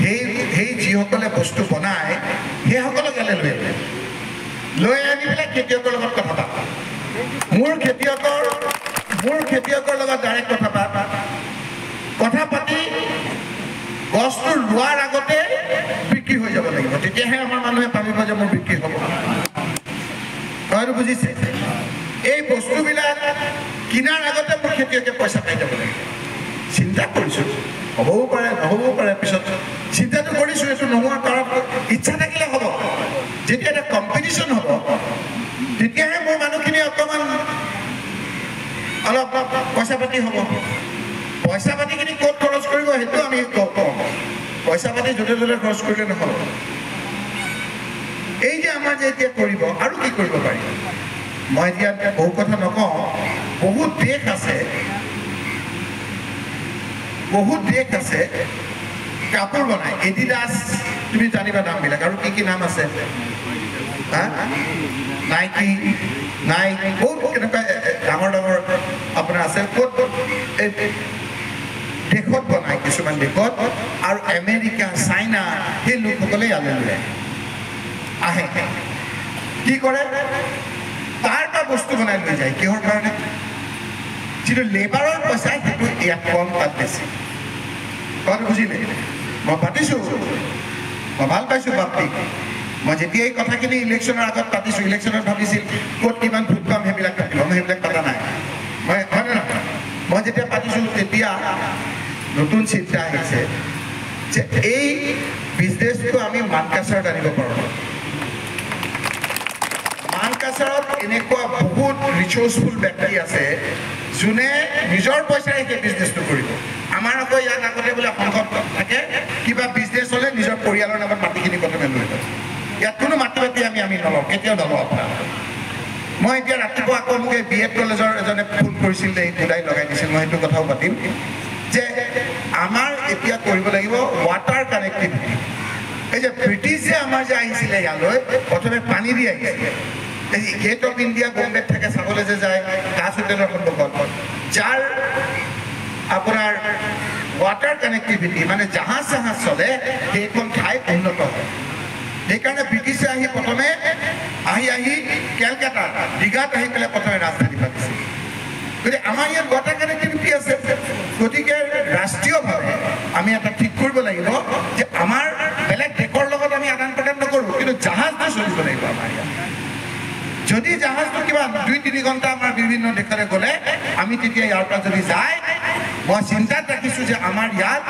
সেই যিসকলে বস্তু বনায় সেইসকলক ইয়ালৈ লৈ আনি পেলাই খেতিয়কৰ লগত কথা পাত মোৰ খেতিয়কৰ লগত ডাইৰেক্ট কথা পাতি গছটো ৰোৱাৰ আগতে বিক্ৰী হৈ যাব লাগিব তেতিয়াহে আমাৰ মানুহে ভাবিব যে মোৰ বিক্ৰী হ'ব হয়তো বুজিছে এই বস্তুবিলাক কিনাৰ আগতে মোৰ খেতিয়কে পইচা পাই যাব লাগিব চিন্তা কৰিছোঁ হ'বও পাৰে নহ'বও পাৰে পিছত চিন্তাটো কৰিছোঁ এইটো নোহোৱাৰ কাৰণ ইচ্ছা থাকিলে হ'ব যেতিয়া এটা কম্পিটিশ্যন হ'ব তেতিয়াহে মোৰ মানুহখিনি অকণমান অলপ পইচা পাতি হ'ব পইচা পাতিখিনি ক'ত খৰচ কৰিব সেইটো আমি কওঁ পইচা পাতি য'তে ত'তে খৰচ কৰিলে নহ'ব এই যে আমাৰ যে এতিয়া কৰিব আৰু কি কৰিব পাৰি মই এতিয়া বহু কথা নকওঁ বহুত দেশ আছে কাপোৰ বনায় এডিডাছ তুমি জানিবা নামবিলাক আৰু কি নাম আছে নাইকি বহুত এনেকুৱা ডাঙৰ আপোনাৰ আছে ক'ত দেশত বনায় কিছুমান দেশত আৰু আমেৰিকা চাইনা সেই লোকসকলে ইয়ালৈ আহে কি কৰে তাৰ পৰা বস্তু বনাই লৈ যায় কিহৰ কাৰণে যিটো লেবাৰৰ পইচা সেইটো ইয়াত কম তাত বেছি কথাটো বুজিলে মই পাতিছোঁ মই ভাল পাইছোঁ বাপটি মই যেতিয়া এই কথাখিনি ইলেকশ্যনৰ আগত পাতিছোঁ ইলেকশ্যনত ভাবিছিল ক'ত কিমান ভোট পাম সেইবিলাক পাতিব মই সেইবিলাক পতা নাই মই হয় নে নহয় মই যেতিয়া পাতিছোঁ তেতিয়া নতুন চিন্তা আহিছে যে এই বিজনেছটো আমি মানকাছাৰত আনিব পাৰোঁ মানকাছাৰত এনেকুৱা বহুত ৰিচোৰ্চফুল ব্যক্তি আছে যোনে নিজৰ পইচাৰে সেই বিজনেছটো কৰিব আমাৰ আকৌ ইয়াত আগতে বোলে সংকট থাকে কিবা বিজনেছ হ'লে নিজৰ পৰিয়ালৰ নামত মাটিখিনি প্ৰথমে লৈ লয় ইয়াত কোনো মাটি আমি নলওঁ কেতিয়াও নলওঁ আপোনাৰ মই এতিয়া ৰাতিপুৱা আকৌ মোক এই BEd কলেজৰ এজনে ফোন কৰিছিল এই দুটাই লগাই দিছিল মই সেইটো কথাও পাতিম যে আমাৰ এতিয়া কৰিব লাগিব ৱাটাৰ কানেক্টিভিটি এই যে ব্ৰিটিছ যে আমাৰ যে আহিছিলে ইয়ালৈ প্ৰথমে পানী দি আহিছিলে গেট অফ ইণ্ডিয়া বম্বেত থাকে চাবলৈ যে যায় দাস হোটেলৰ সন্মুখত যাৰ আপোনাৰ ৱাটাৰ কানেক্টিভিটি মানে জাহাজ চলে সেইখন ঠাই উন্নত হয় সেইকাৰণে ব্ৰিটিছে আহি প্ৰথমে আহি কেলকাতা দীঘাত আহি পেলাই প্ৰথমে ৰাজধানী পাতিছিল গতিকে আমাৰ ইয়াত ৱাটাৰ কানেক্টিভিটি আছে গতিকে ৰাষ্ট্ৰীয়ভাৱে আমি এটা ঠিক কৰিব লাগিব যে আমাৰ বেলেগ দেশৰ লগত আমি আদান প্ৰদান নকৰোঁ কিন্তু জাহাজটো চলিব লাগিব আমাৰ ইয়াত যদি জাহাজটো কিবা 2-3 ঘণ্টা আমাৰ বিভিন্ন দেশলৈ গ'লে আমি তেতিয়া ইয়াৰ পৰা যদি যায় মই চিন্তাত ৰাখিছোঁ যে আমাৰ ইয়াত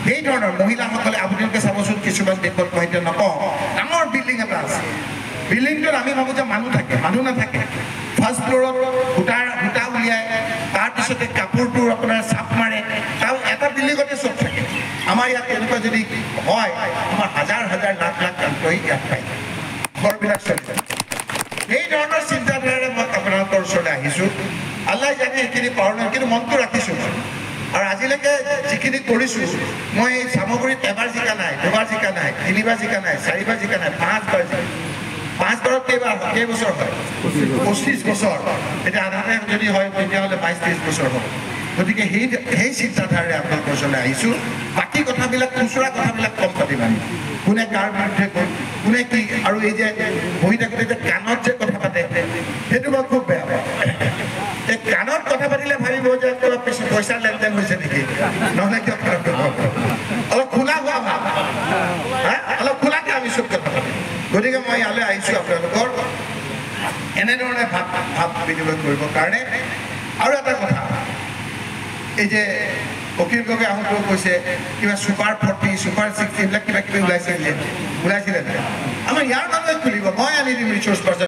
সেই ধৰণৰ মহিলাসকলে আপোনালোকে চাবচোন কিছুমান দেশত মই এতিয়া নকওঁ ডাঙৰ বিল্ডিং এটা আছে বিল্ডিংটোত আমি ভাবোঁ যে মানুহ নাথাকে ফাৰ্ষ্ট ফ্ল'ৰত সূতা উলিয়াই তাৰপিছতে কাপোৰটোৰ আপোনাৰ চাপ মাৰে তাৰ এটা বিল্ডিঙতে চব থাকে আমাৰ ইয়াত এনেকুৱা যদি হয় আমাৰ হাজাৰ লাখ এমপ্লয়ী ইয়াত পায় ঘৰবিলাক চলি যায় এই ধৰণৰ চিন্তাধাৰাৰে মই আপোনালোকৰ ওচৰলৈ আহিছোঁ আল্লাহ জানে এইখিনি পাৰোঁ নাই কিন্তু মনটো ৰাখিছোঁ আৰু আজিলৈকে যিখিনি কৰিছোঁ মই এই চামগুৰিত এবাৰ জিকা নাই দুবাৰ জিকা নাই 3বাৰ জিকা নাই 4বাৰ জিকা নাই 5বাৰ জিকা 5বাৰত কেইবছৰ হয় 25 বছৰ এতিয়া আধাতে যদি হয় তেতিয়াহ'লে 22-23 বছৰ হ'ব গতিকে সেই চিন্তাধাৰাৰে আপোনালোকৰ ওচৰলৈ আহিছোঁ বাকী কথাবিলাক খুচুৰা কথাবিলাক কম পাতিম আমি কোনে কাৰ বিৰুদ্ধে কোনে কি আৰু এই যে বহি থাকোঁতে যে কাণত যে কথা পাতে সেইটো মই খুব বেয়া পাওঁ এই কাণত কথা পাতিলে ভাবিব যে কিবা পইচাৰ লেনদেন হৈছে নেকি নহ'লে কিয় অলপ খোলা হোৱা ভাল অলপ খোলাকৈ আমি চব কথা পাতিম গতিকে মই ইয়ালৈ আহিছোঁ আপোনালোকৰ এনেধৰণে ভাৱ বিনিময় কৰিবৰ কাৰণে আৰু এটা কথা এই যে অখিল গগৈ আহোঁতেও কৈছে কিবা ছুপাৰ 40 ছুপাৰ 60 এইবিলাক কিবা কিবি ওলাইছিলে আমাৰ ইয়াৰ মানুহে খুলিব মই আনি দিম ৰিচোৰ্চ পাৰ্চন